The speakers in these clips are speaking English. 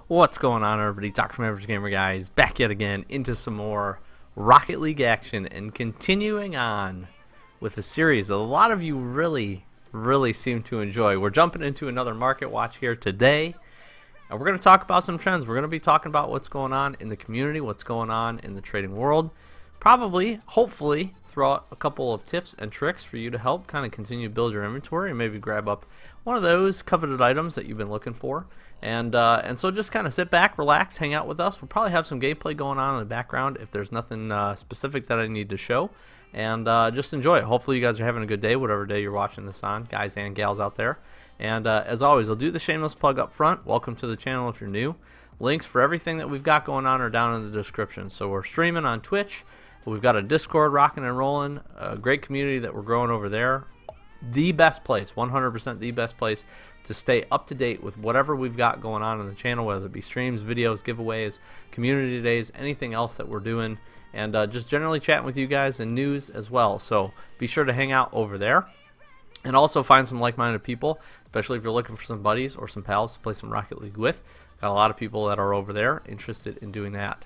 What's going on, everybody? Dr. from Average Gamer Guys back yet again into some more Rocket League action and continuing on with a series that a lot of you really seem to enjoy. We're jumping into another market watch here today, and we're going to talk about some trends. We're going to be talking about what's going on in the community, what's going on in the trading world, probably, hopefully, throw out a couple of tips and tricks for you to help kind of continue to build your inventory and maybe grab up one of those coveted items that you've been looking for. And so just kind of sit back, relax, hang out with us. We'll probably have some gameplay going on in the background if there's nothing specific that I need to show. And just enjoy it. Hopefully you guys are having a good day, whatever day you're watching this on, guys and gals out there. And as always, I'll do the shameless plug up front. Welcome to the channel if you're new. Links for everything that we've got going on are down in the description. So we're streaming on Twitch. We've got a Discord rocking and rolling, a great community that we're growing over there. The best place, 100% the best place to stay up to date with whatever we've got going on the channel, whether it be streams, videos, giveaways, community days, anything else that we're doing, and just generally chatting with you guys and news as well. So be sure to hang out over there and also find some like-minded people, especially if you're looking for some buddies or some pals to play some Rocket League with. Got a lot of people that are over there interested in doing that.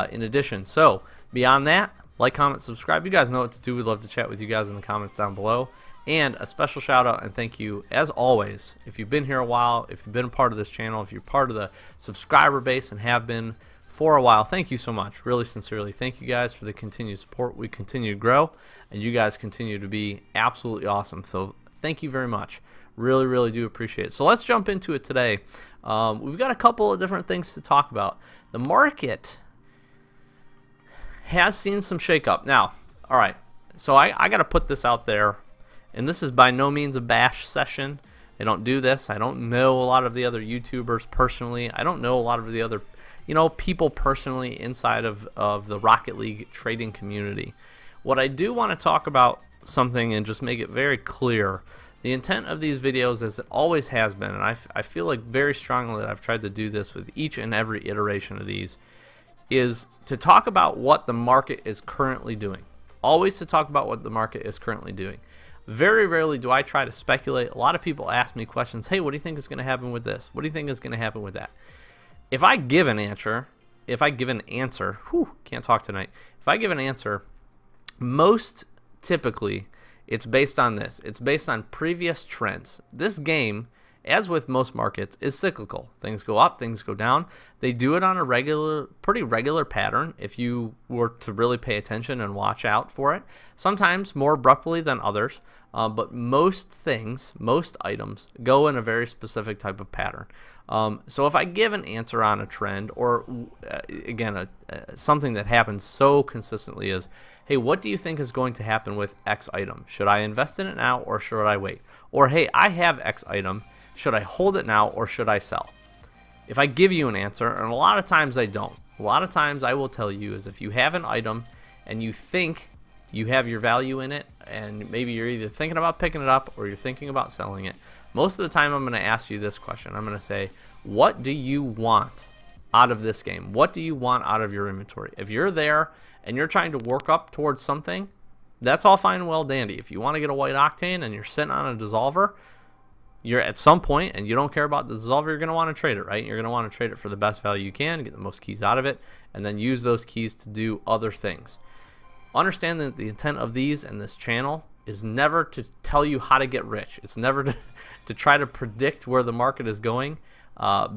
In addition, so beyond that, like, comment, subscribe. You guys know what to do. We'd love to chat with you guys in the comments down below. And a special shout out and thank you, as always, if you've been here a while, if you've been a part of this channel, if you're part of the subscriber base and have been for a while, thank you so much. Really sincerely, thank you guys for the continued support. We continue to grow, and you guys continue to be absolutely awesome. So thank you very much. Really do appreciate it. So let's jump into it today. We've got a couple of different things to talk about. The market has seen some shakeup. Now, all right, so I got to put this out there, and this is by no means a bash session. I don't do this. I don't know a lot of the other YouTubers personally. I don't know a lot of the other, people personally inside of the Rocket League trading community. What I do want to talk about something and just make it very clear. The intent of these videos, as it always has been, and I feel like very strongly that I've tried to do this with each and every iteration of these, is to talk about what the market is currently doing. Always to talk about what the market is currently doing. Very rarely do I try to speculate. A lot of people ask me questions, hey, what do you think is going to happen with this? What do you think is going to happen with that? If I give an answer, can't talk tonight. If I give an answer, most typically it's based on this. It's based on previous trends. This game, as with most markets, is cyclical. Things go up, things go down. They do it on a pretty regular pattern if you were to really pay attention and watch out for it. Sometimes more abruptly than others, but most things, most items, go in a very specific type of pattern. So if I give an answer on a trend, or again, something that happens so consistently is, hey, what do you think is going to happen with X item? Should I invest in it now or should I wait? Or, hey, I have X item. Should I hold it now or should I sell? If I give you an answer, and a lot of times I don't. A lot of times I will tell you is if you have an item and you think you have your value in it, and maybe you're either thinking about picking it up or you're thinking about selling it, most of the time I'm going to ask you this question. I'm going to say, what do you want out of this game? What do you want out of your inventory? If you're there and you're trying to work up towards something, that's all fine and well dandy. If you want to get a white octane and you're sitting on a dissolver, you're at some point and you don't care about the dissolver, you're going to want to trade it, right? You're going to want to trade it for the best value you can, get the most keys out of it, and then use those keys to do other things. Understand that the intent of these and this channel is never to tell you how to get rich. It's never to try to predict where the market is going,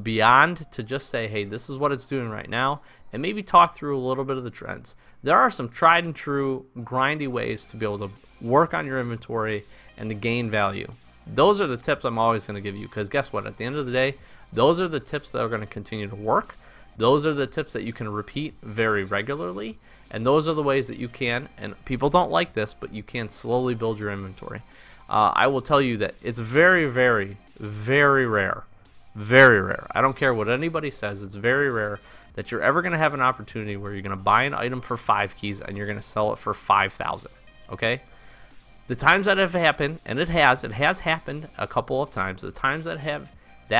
beyond to just say, hey, this is what it's doing right now, and maybe talk through a little bit of the trends. There are some tried and true grindy ways to be able to work on your inventory and to gain value. Those are the tips I'm always going to give you, because guess what? At the end of the day, those are the tips that are going to continue to work. Those are the tips that you can repeat very regularly, and those are the ways that you can, and people don't like this, but you can slowly build your inventory. I will tell you that it's very rare. Very rare. I don't care what anybody says. It's very rare that you're ever going to have an opportunity where you're going to buy an item for 5 keys and you're going to sell it for 5,000. Okay? The times that have happened, and it has happened a couple of times. The times that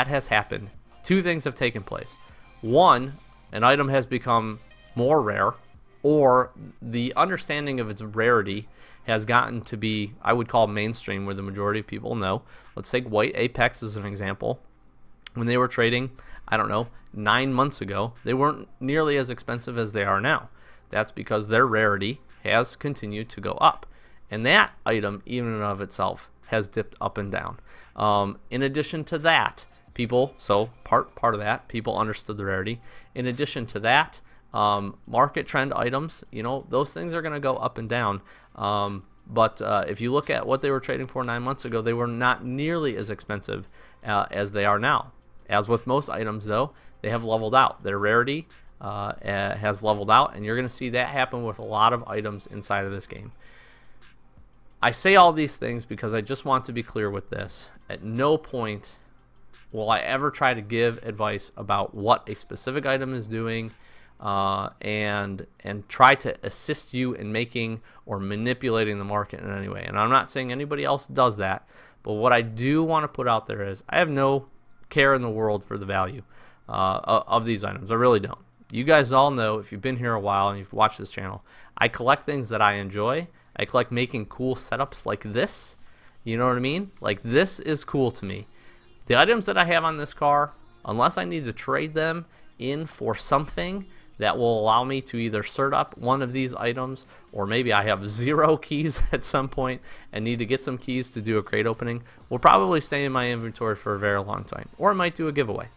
has happened, two things have taken place. One, an item has become more rare, or the understanding of its rarity has gotten to be, I would call mainstream, where the majority of people know. Let's take White Apex as an example. When they were trading, I don't know, 9 months ago, they weren't nearly as expensive as they are now. That's because their rarity has continued to go up. And that item, even in and of itself, has dipped up and down. In addition to that, people, so part of that, people understood the rarity. In addition to that, market trend items, you know, those things are going to go up and down. But if you look at what they were trading for 9 months ago, they were not nearly as expensive as they are now. As with most items, though, they have leveled out. Their rarity has leveled out, and you're going to see that happen with a lot of items inside of this game. I say all these things because I just want to be clear with this. At no point will I ever try to give advice about what a specific item is doing and try to assist you in making or manipulating the market in any way. And I'm not saying anybody else does that, but what I do want to put out there is I have no care in the world for the value of these items. I really don't. You guys all know, if you've been here a while and you've watched this channel, I collect things that I enjoy. I collect making cool setups like this. You know what I mean? Like, this is cool to me. The items that I have on this car, unless I need to trade them in for something that will allow me to either cert up one of these items, or maybe I have 0 keys at some point and need to get some keys to do a crate opening, will probably stay in my inventory for a very long time, or I might do a giveaway.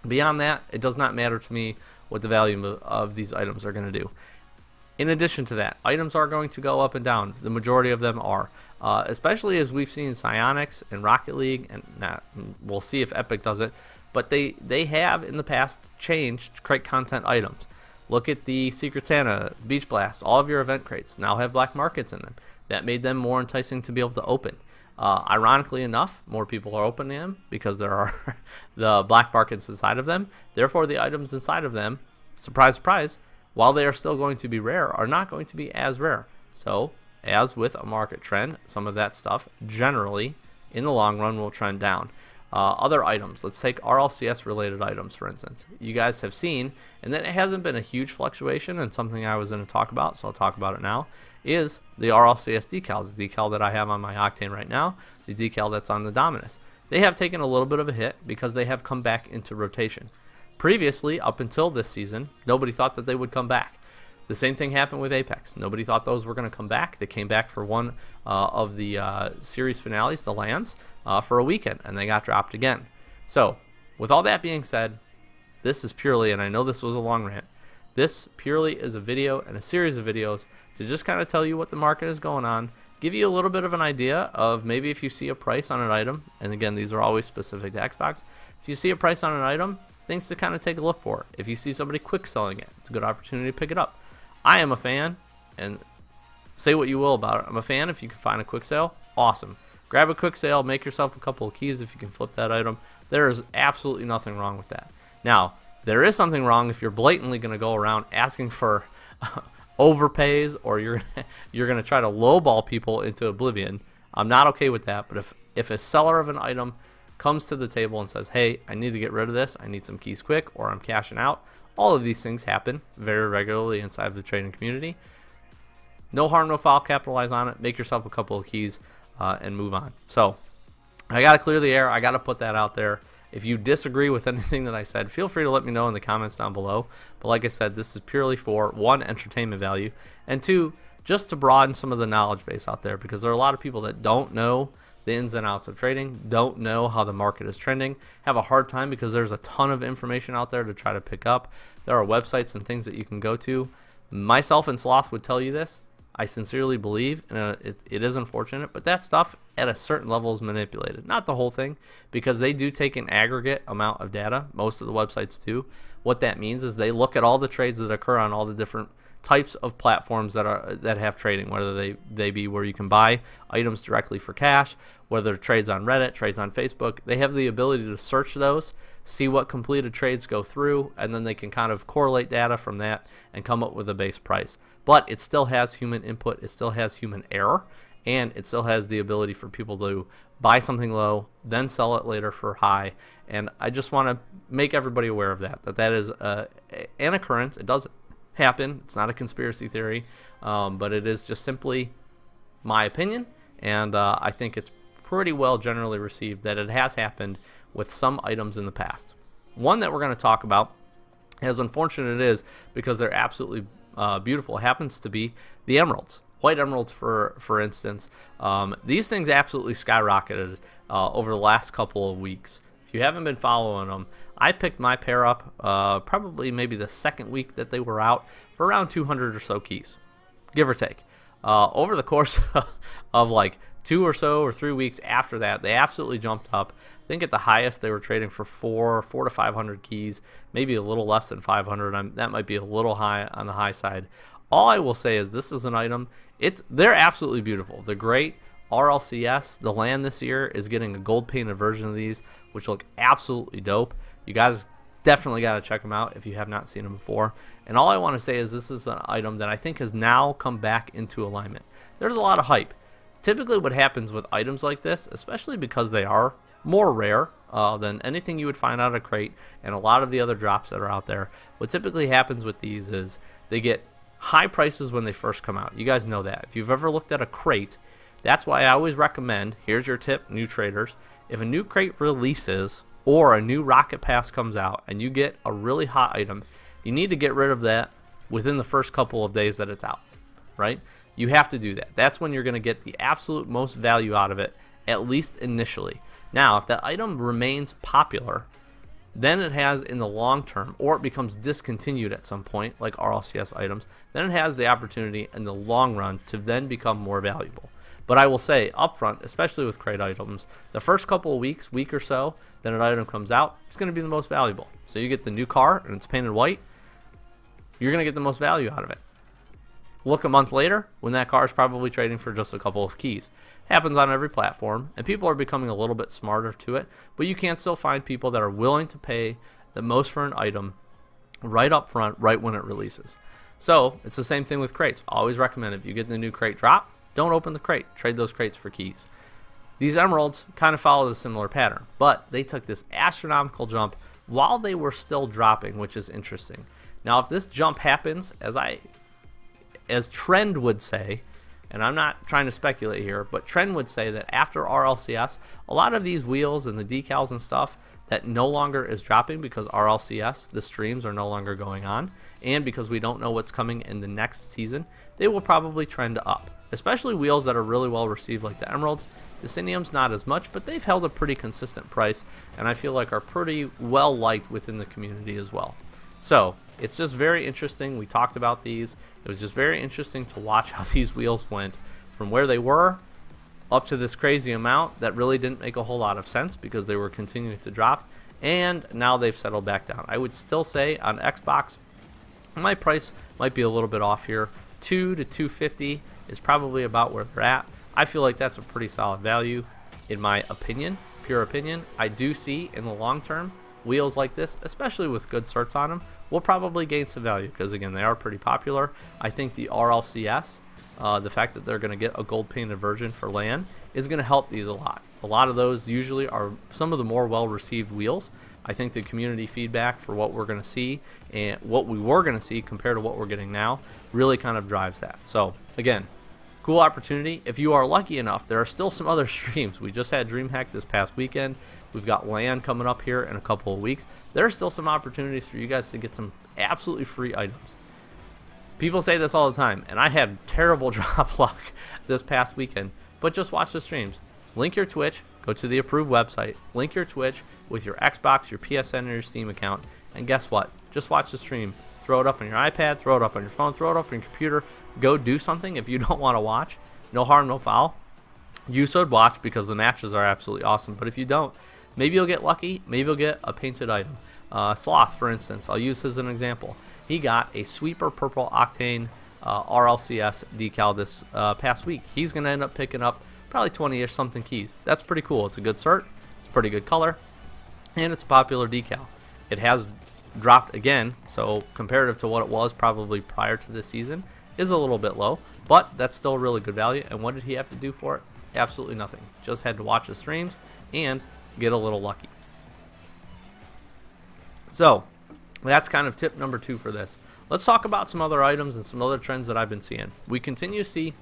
Beyond that, it does not matter to me what the value of these items are going to do. In addition to that, items are going to go up and down. The majority of them are, especially as we've seen Psyonix and Rocket League, and we'll see if Epic does it, but they have in the past changed crate content items. Look at the Secret Santa, Beach Blast, all of your event crates now have black markets in them. That made them more enticing to be able to open. Ironically enough, more people are opening them because there are the black markets inside of them. Therefore, the items inside of them, surprise, surprise, while they are still going to be rare, are not going to be as rare. So, as with a market trend, some of that stuff generally, in the long run, will trend down. Other items, let's take RLCS related items, for instance. You guys have seen, and then it hasn't been a huge fluctuation, and something I was going to talk about, so I'll talk about it now, is the RLCS decals. The decal that I have on my Octane right now, the decal that's on the Dominus. They have taken a little bit of a hit because they have come back into rotation. Previously, up until this season, nobody thought that they would come back. The same thing happened with Apex. Nobody thought those were going to come back. They came back for one of the series finales, the LANs, for a weekend, and they got dropped again. So, with all that being said, this is purely, and I know this was a long rant, this purely is a video and a series of videos to just kind of tell you what the market is going on, give you a little bit of an idea of maybe if you see a price on an item, and again, these are always specific to Xbox, if you see a price on an item, things to kind of take a look for. If you see somebody quick selling it, it's a good opportunity to pick it up. I am a fan, and say what you will about it. I'm a fan. If you can find a quick sale, awesome. Grab a quick sale, make yourself a couple of keys if you can flip that item. There is absolutely nothing wrong with that. Now, there is something wrong if you're blatantly going to go around asking for overpays, or you're going to try to lowball people into oblivion. I'm not okay with that, but if a seller of an item comes to the table and says, hey, I need to get rid of this, I need some keys quick, or I'm cashing out, all of these things happen very regularly inside of the trading community. No harm, no foul, capitalize on it, make yourself a couple of keys, and move on. So, I got to clear the air, I got to put that out there. If you disagree with anything that I said, feel free to let me know in the comments down below. But like I said, this is purely for, one, entertainment value, and two, just to broaden some of the knowledge base out there, because there are a lot of people that don't know the ins and outs of trading, don't know how the market is trending, have a hard time because there's a ton of information out there to try to pick up. There are websites and things that you can go to. Myself and Sloth would tell you this. I sincerely believe, and it is unfortunate, but that stuff at a certain level is manipulated. Not the whole thing, because they do take an aggregate amount of data. Most of the websites do. What that means is they look at all the trades that occur on all the different types of platforms that have trading, whether they be where you can buy items directly for cash, whether trades on Reddit, trades on Facebook. They have the ability to search those, see what completed trades go through, and then they can kind of correlate data from that and come up with a base price. But it still has human input, it still has human error, and it still has the ability for people to buy something low, then sell it later for high. And I just want to make everybody aware of that is an occurrence. It does happen. It's not a conspiracy theory, but it is just simply my opinion, and I think it's pretty well generally received that it has happened with some items in the past. One that we're going to talk about, as unfortunate it is because they're absolutely beautiful, happens to be the emeralds. White emeralds, for instance. These things absolutely skyrocketed over the last couple of weeks. If you haven't been following them, I picked my pair up probably maybe the second week that they were out for around 200 or so keys, give or take. Over the course of like 2 or so or 3 weeks after that, they absolutely jumped up. I think at the highest they were trading for 4 to 500 keys, maybe a little less than 500. That might be a little high on the high side. All I will say is this is an item. They're absolutely beautiful. They're great. RLCS, the land this year, is getting a gold painted version of these, which look absolutely dope. You guys definitely got to check them out if you have not seen them before. And all I want to say is this is an item that I think has now come back into alignment. There's a lot of hype. Typically what happens with items like this, especially because they are more rare than anything you would find out of a crate and a lot of the other drops that are out there, what typically happens with these is they get high prices when they first come out. You guys know that. If you've ever looked at a crate, that's why I always recommend, here's your tip, new traders, if a new crate releases or a new rocket pass comes out and you get a really hot item, you need to get rid of that within the first couple of days that it's out, right? You have to do that. That's when you're going to get the absolute most value out of it, at least initially. Now, if that item remains popular, then it has in the long term, or it becomes discontinued at some point, like RLCS items, then it has the opportunity in the long run to then become more valuable. But I will say upfront, especially with crate items, the first couple of weeks, week or so, that an item comes out, it's going to be the most valuable. So you get the new car and it's painted white, you're going to get the most value out of it. Look a month later when that car is probably trading for just a couple of keys. Happens on every platform, and people are becoming a little bit smarter to it, but you can still find people that are willing to pay the most for an item right up front, right when it releases. So it's the same thing with crates. Always recommend if you get the new crate drop, don't open the crate. Trade those crates for keys. These emeralds kind of follow a similar pattern, but they took this astronomical jump while they were still dropping, which is interesting. Now, if this jump happens, as trend would say, and I'm not trying to speculate here, but trend would say that after RLCS, a lot of these wheels and the decals and stuff that no longer is dropping because RLCS, the streams are no longer going on, and because we don't know what's coming in the next season, they will probably trend up. Especially wheels that are really well received like the emeralds. Dicinium's not as much, but they've held a pretty consistent price, and I feel like are pretty well liked within the community as well. So it's just very interesting. We talked about these. It was just very interesting to watch how these wheels went from where they were up to this crazy amount that really didn't make a whole lot of sense because they were continuing to drop, and now they've settled back down. I would still say on Xbox, my price might be a little bit off here. $2 to $250 is probably about where they're at. I feel like that's a pretty solid value in my opinion, pure opinion. I do see in the long term wheels like this, especially with good certs on them, will probably gain some value because again they are pretty popular. I think the RLCS, the fact that they're going to get a gold painted version for LAN is going to help these a lot. A lot of those usually are some of the more well received wheels. I think the community feedback for what we're going to see and what we were going to see compared to what we're getting now really kind of drives that. So again, cool opportunity. If you are lucky enough, there are still some other streams. We just had DreamHack this past weekend. We've got LAN coming up here in a couple of weeks. There are still some opportunities for you guys to get some absolutely free items. People say this all the time, and I had terrible drop luck this past weekend, but just watch the streams. Link your Twitch, go to the approved website, link your Twitch with your Xbox, your PSN, or your Steam account, and guess what? Just watch the stream. Throw it up on your iPad, throw it up on your phone, throw it up on your computer. Go do something if you don't want to watch. No harm, no foul. You should watch because the matches are absolutely awesome, but if you don't, maybe you'll get lucky, maybe you'll get a painted item. Sloth, for instance, I'll use this as an example. He got a Sweeper Purple Octane RLCS decal this past week. He's going to end up picking up probably 20-ish something keys. That's pretty cool. It's a good cert, it's a pretty good color, and it's a popular decal. It has dropped again, so comparative to what it was probably prior to this season, is a little bit low, but that's still really good value. And what did he have to do for it? Absolutely nothing. Just had to watch the streams and get a little lucky. So that's kind of tip number 2 for this. Let's talk about some other items and some other trends that I've been seeing. We continue to see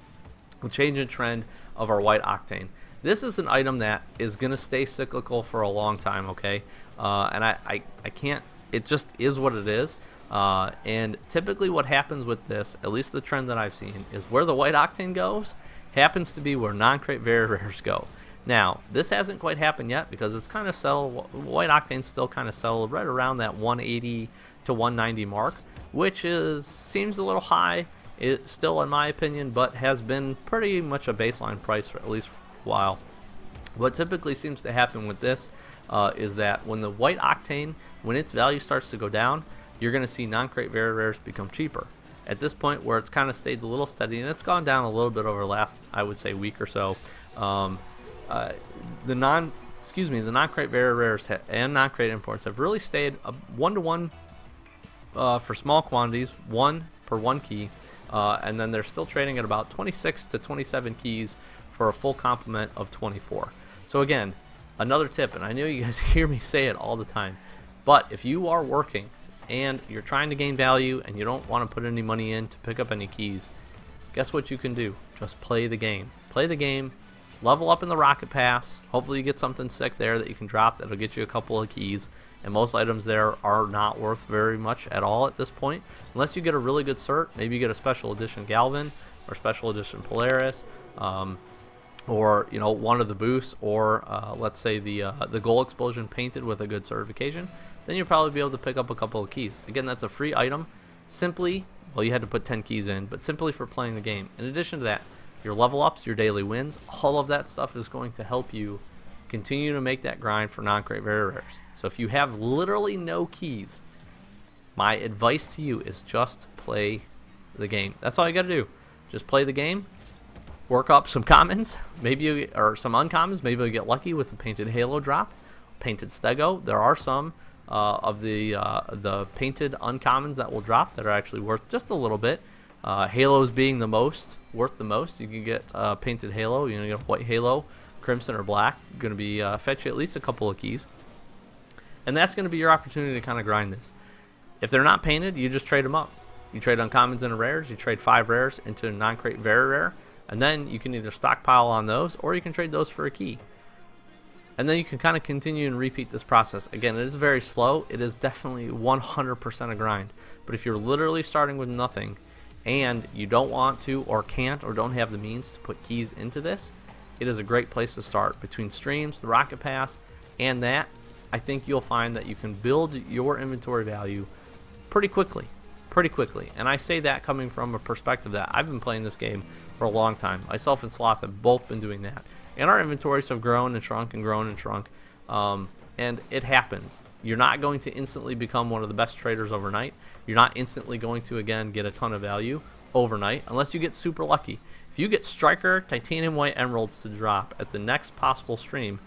the change in trend of our white octane. this is an item that is going to stay cyclical for a long time, okay? And I can't, it just is what it is. And typically what happens with this, at least the trend that I've seen, is where the white octane goes happens to be where non-crate very rares go. Now, this hasn't quite happened yet because it's kind of settled, white octane still kind of settled right around that 180 to 190 mark, which seems a little high. It still, in my opinion, but has been pretty much a baseline price for at least for a while. What typically seems to happen with this is that when the white octane, when its value starts to go down, you're going to see non-crate very rares become cheaper. At this point, where it's kind of stayed a little steady, and it's gone down a little bit over the last, I would say, week or so. The non-crate very rares and non-crate imports have really stayed 1-to-1 for small quantities, 1 per 1 key, and then they're still trading at about 26 to 27 keys for a full complement of 24. So again, another tip, and I know you guys hear me say it all the time, but if you are working and you're trying to gain value and you don't want to put any money in to pick up any keys, guess what you can do? Just play the game. Play the game, level up in the Rocket Pass. Hopefully you get something sick there that you can drop that'll get you a couple of keys. And most items there are not worth very much at all at this point. Unless you get a really good cert, maybe you get a special edition Galvin or special edition Polaris, or one of the boosts, or let's say the Goal Explosion painted with a good certification. Then you'll probably be able to pick up a couple of keys. Again, that's a free item. Simply, well, you had to put 10 keys in, but simply for playing the game. In addition to that, your level ups, your daily wins, all of that stuff is going to help you continue to make that grind for non-crate very rares. So if you have literally no keys, my advice to you is just play the game. That's all you got to do. Just play the game, work up some commons, or some uncommons. Maybe you'll get lucky with a painted Halo drop, painted Stego. There are some of the painted uncommons that will drop that are actually worth just a little bit. Halos being the most worth the most. You can get painted Halo. You get a white Halo, crimson or black. Going to be fetch you at least a couple of keys, and that's going to be your opportunity to kind of grind this. If they're not painted, you just trade them up. You trade uncommons into rares. You trade 5 rares into a non-crate very rare, and then you can either stockpile on those or you can trade those for a key. And then you can kind of continue and repeat this process. Again, it is very slow. It is definitely 100% a grind. But if you're literally starting with nothing and you don't want to or can't or don't have the means to put keys into this, it is a great place to start. Between streams, the Rocket Pass, and that, I think you'll find that you can build your inventory value pretty quickly. And I say that coming from a perspective that I've been playing this game for a long time. Myself and Sloth have both been doing that. And our inventories have grown and shrunk and grown and shrunk. And it happens. You're not going to instantly become one of the best traders overnight. You're not instantly going to, again, get a ton of value overnight unless you get super lucky. If you get Striker, Titanium White Emeralds to drop at the next possible stream,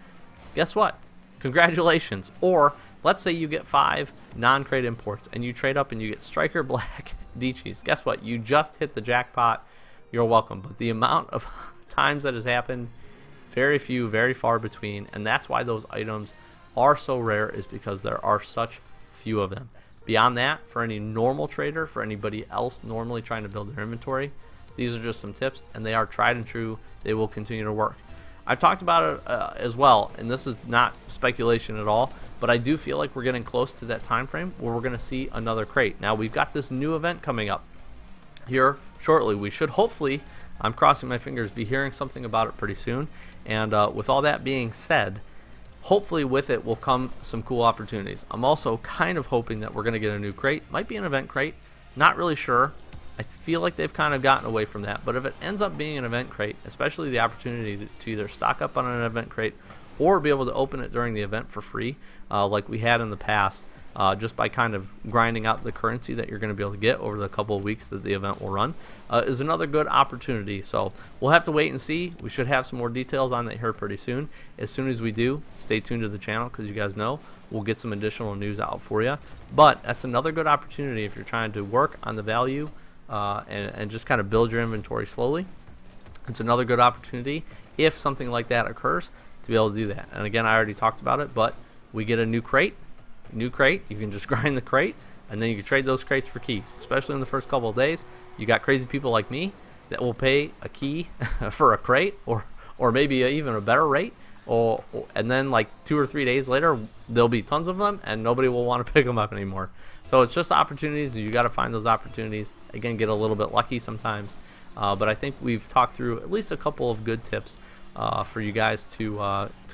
guess what? Congratulations. Or let's say you get 5 non-crate imports and you trade up and you get Striker Black Dichis. Guess what? You just hit the jackpot. You're welcome. But the amount of times that has happened, very few, very far between, and that's why those items are so rare, is because there are such few of them. Beyond that, for any normal trader, for anybody else normally trying to build their inventory, these are just some tips, and they are tried and true. They will continue to work. I've talked about it as well, and this is not speculation at all, but I do feel like we're getting close to that time frame where we're going to see another crate. Now, we've got this new event coming up here shortly. We should hopefully, I'm crossing my fingers, be hearing something about it pretty soon. And with all that being said, hopefully with it will come some cool opportunities. I'm also kind of hoping that we're going to get a new crate. Might be an event crate. Not really sure. I feel like they've kind of gotten away from that. But if it ends up being an event crate, especially the opportunity to either stock up on an event crate or be able to open it during the event for free, like we had in the past, just by kind of grinding out the currency that you're going to be able to get over the couple of weeks that the event will run, is another good opportunity. So we'll have to wait and see. We should have some more details on that here pretty soon. As soon as we do, stay tuned to the channel, because you guys know we'll get some additional news out for you. But that's another good opportunity if you're trying to work on the value and just kind of build your inventory slowly. It's another good opportunity if something like that occurs to be able to do that. And again, I already talked about it, but we get a new crate. You can just grind the crate, and then you can trade those crates for keys. Especially in the first couple of days, you got crazy people like me that will pay a key for a crate or or maybe even a better rate, and then like 2 or 3 days later there'll be tons of them and nobody will want to pick them up anymore. So it's just opportunities. You got to find those opportunities. Again, get a little bit lucky sometimes, but I think we've talked through at least a couple of good tips for you guys to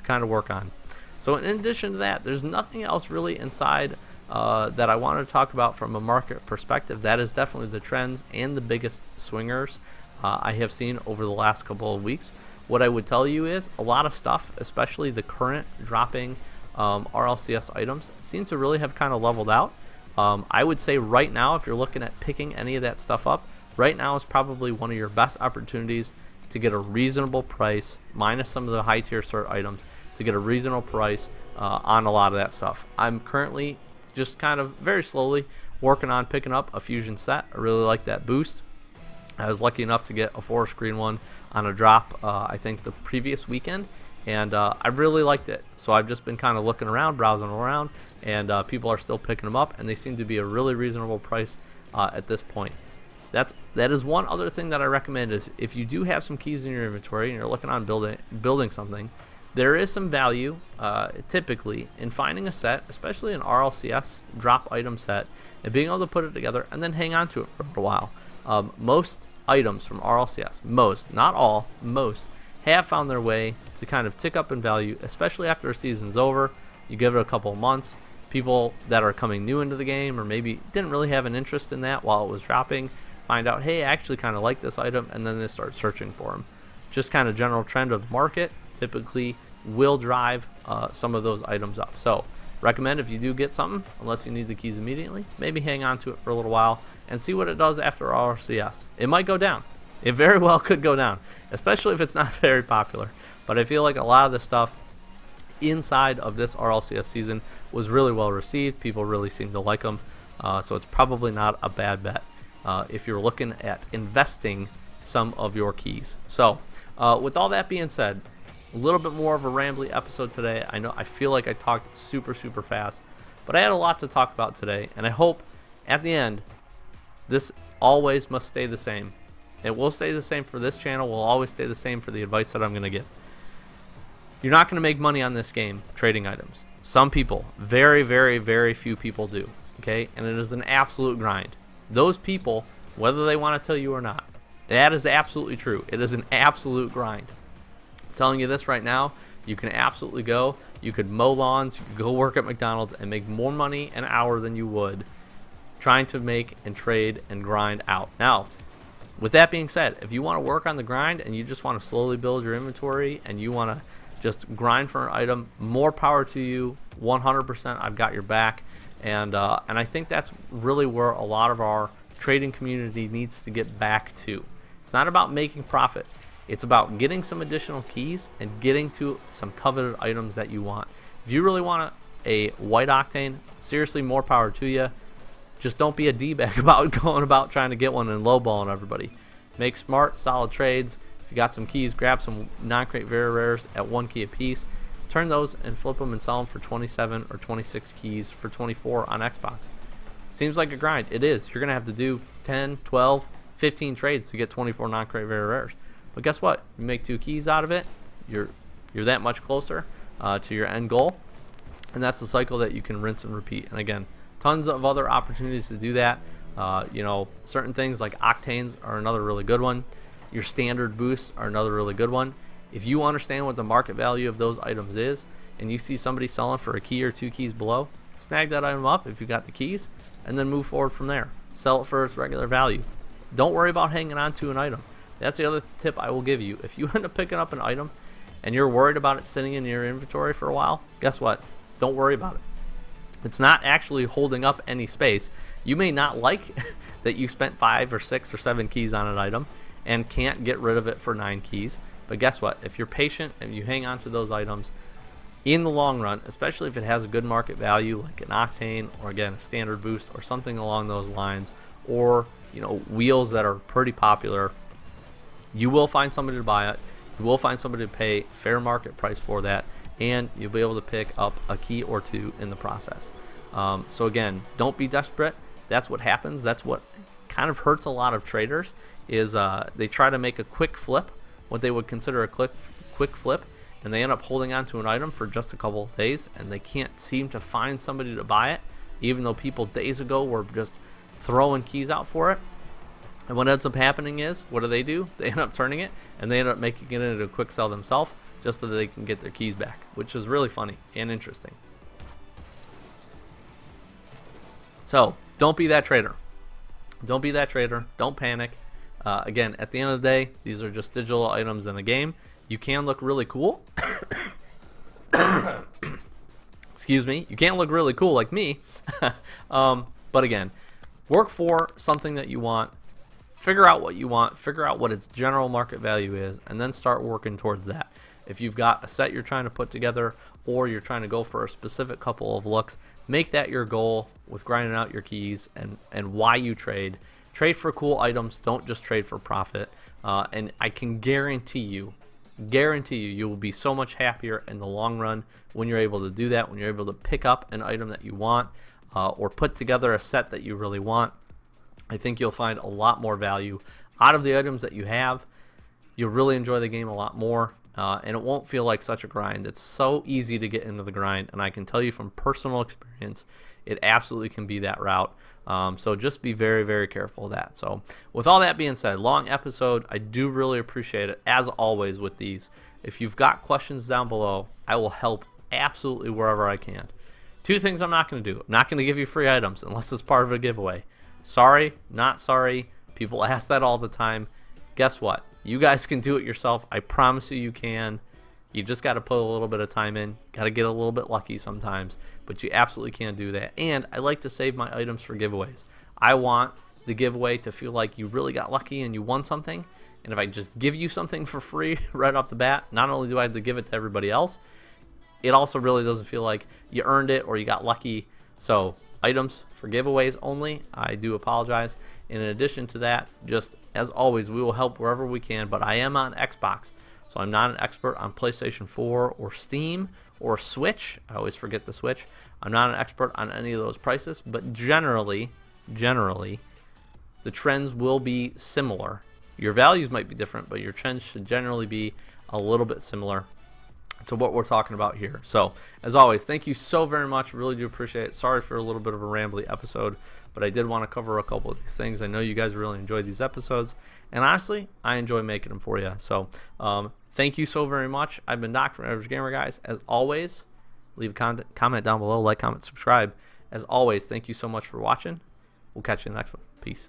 kind of work on. So in addition to that, there's nothing else really inside that I wanted to talk about from a market perspective. That is definitely the trends and the biggest swingers I have seen over the last couple of weeks. What I would tell you is a lot of stuff, especially the current dropping RLCS items, seem to really have kind of leveled out. I would say right now, if you're looking at picking any of that stuff up, right now is probably one of your best opportunities to get a reasonable price, minus some of the high tier cert items, to get a reasonable price on a lot of that stuff. I'm currently just kind of very slowly working on picking up a fusion set. I really like that boost. I was lucky enough to get a forest green one on a drop I think the previous weekend, and I really liked it. So I've just been kind of looking around, browsing around, and people are still picking them up, and they seem to be a really reasonable price at this point. That is one other thing that I recommend is if you do have some keys in your inventory and you're looking on building something, there is some value typically in finding a set, especially an RLCS drop item set, and being able to put it together and then hang on to it for a while. Most items from RLCS, most, not all, most, have found their way to kind of tick up in value, especially after a season's over. You give it a couple of months, people that are coming new into the game or maybe didn't really have an interest in that while it was dropping, find out, hey, I actually kind of like this item, and then they start searching for them. Just kind of general trend of the market typically will drive some of those items up. So recommend if you do get something, unless you need the keys immediately, maybe hang on to it for a little while and see what it does after RLCS. It might go down. It very well could go down, especially if it's not very popular. But I feel like a lot of the stuff inside of this RLCS season was really well received. People really seem to like them. So it's probably not a bad bet if you're looking at investing some of your keys. So with all that being said, a little bit more of a rambly episode today. I feel like I talked super fast, but I had a lot to talk about today, and I hope at the end this always must stay the same. It will stay the same for this channel, will always stay the same for the advice that I'm going to give. You're not going to make money on this game trading items. Some people, very few people do, okay? And it is an absolute grind. Those people, whether they want to tell you or not, that is absolutely true. It is an absolute grind. I'm telling you this right now, you can absolutely go. You could mow lawns, you could go work at McDonald's and make more money an hour than you would trying to make and trade and grind out. Now, with that being said, if you want to work on the grind and you just want to slowly build your inventory and you want to just grind for an item, more power to you. 100%, I've got your back. And I think that's really where a lot of our trading community needs to get back to. It's not about making profit. It's about getting some additional keys and getting to some coveted items that you want. If you really want a white octane, seriously, more power to you. Just don't be a D-bag about going about trying to get one and lowballing everybody. Make smart, solid trades. If you got some keys, grab some non-crate very rares at 1 key a piece. Turn those and flip them and sell them for 27 or 26 keys for 24 on Xbox. Seems like a grind. It is. You're going to have to do 10, 12, 15 trades to get 24 non-crate very rares. But guess what? You make 2 keys out of it, you're that much closer to your end goal. And that's the cycle that you can rinse and repeat. And again, tons of other opportunities to do that. You know, certain things like octanes are another really good one. Your standard boosts are another really good one. If you understand what the market value of those items is and you see somebody selling for a key or 2 keys below, snag that item up if you got the keys and then move forward from there. Sell it for its regular value. Don't worry about hanging on to an item. That's the other tip I will give you. If you end up picking up an item and you're worried about it sitting in your inventory for a while, guess what? Don't worry about it. It's not actually holding up any space. You may not like that you spent 5 or 6 or 7 keys on an item and can't get rid of it for 9 keys. But guess what? If you're patient and you hang on to those items in the long run, especially if it has a good market value like an octane or again a standard boost or something along those lines, or you know, wheels that are pretty popular, you will find somebody to buy it. You will find somebody to pay fair market price for that, and you'll be able to pick up a key or 2 in the process. So again, don't be desperate. That's what happens. That's what kind of hurts a lot of traders is they try to make a quick flip, what they would consider a quick quick flip and they end up holding on to an item for just a couple of days and they can't seem to find somebody to buy it, even though people days ago were just throwing keys out for it. And what ends up happening is, what do? They end up turning it and they end up making it into a quick sell themselves just so that they can get their keys back, which is really funny and interesting. So don't be that trader. Don't be that trader. Don't panic. Again, at the end of the day, these are just digital items in a game. You can look really cool. Excuse me. You can't look really cool like me. But again, work for something that you want. Figure out what you want. Figure out what its general market value is, and then start working towards that. If you've got a set you're trying to put together, or you're trying to go for a specific couple of looks, make that your goal with grinding out your keys and why you trade. Trade for cool items. Don't just trade for profit. And I can guarantee you, you will be so much happier in the long run when you're able to do that, when you're able to pick up an item that you want, or put together a set that you really want. I think you'll find a lot more value out of the items that you have. You'll really enjoy the game a lot more, and it won't feel like such a grind. It's so easy to get into the grind, and I can tell you from personal experience, it absolutely can be that route. So just be very, very careful of that. So with all that being said, long episode. I do really appreciate it, as always with these. If you've got questions down below, I will help absolutely wherever I can. Two things I'm not going to do. I'm not going to give you free items unless it's part of a giveaway. Sorry, not sorry. People ask that all the time. Guess what? You guys can do it yourself. I promise you can. You just got to put a little bit of time in. Got to get a little bit lucky sometimes, but you absolutely can do that. And I like to save my items for giveaways. I want the giveaway to feel like you really got lucky and you won something. And if I just give you something for free right off the bat, not only do I have to give it to everybody else, it also really doesn't feel like you earned it or you got lucky. So items for giveaways only. I do apologize. And in addition to that, just as always, we will help wherever we can, but I am on Xbox. So I'm not an expert on PlayStation 4 or Steam or Switch. I always forget the Switch. I'm not an expert on any of those prices, but generally, the trends will be similar. Your values might be different, but your trends should generally be a little bit similar to what we're talking about here. So as always, thank you so very much. Really do appreciate it. Sorry for a little bit of a rambly episode, but I did want to cover a couple of these things. I know you guys really enjoyed these episodes, and honestly, I enjoy making them for you. So thank you so very much. I've been Doc from Average Gamer, guys. As always, leave a comment down below, like, comment, subscribe. As always, thank you so much for watching. We'll catch you in the next one. Peace.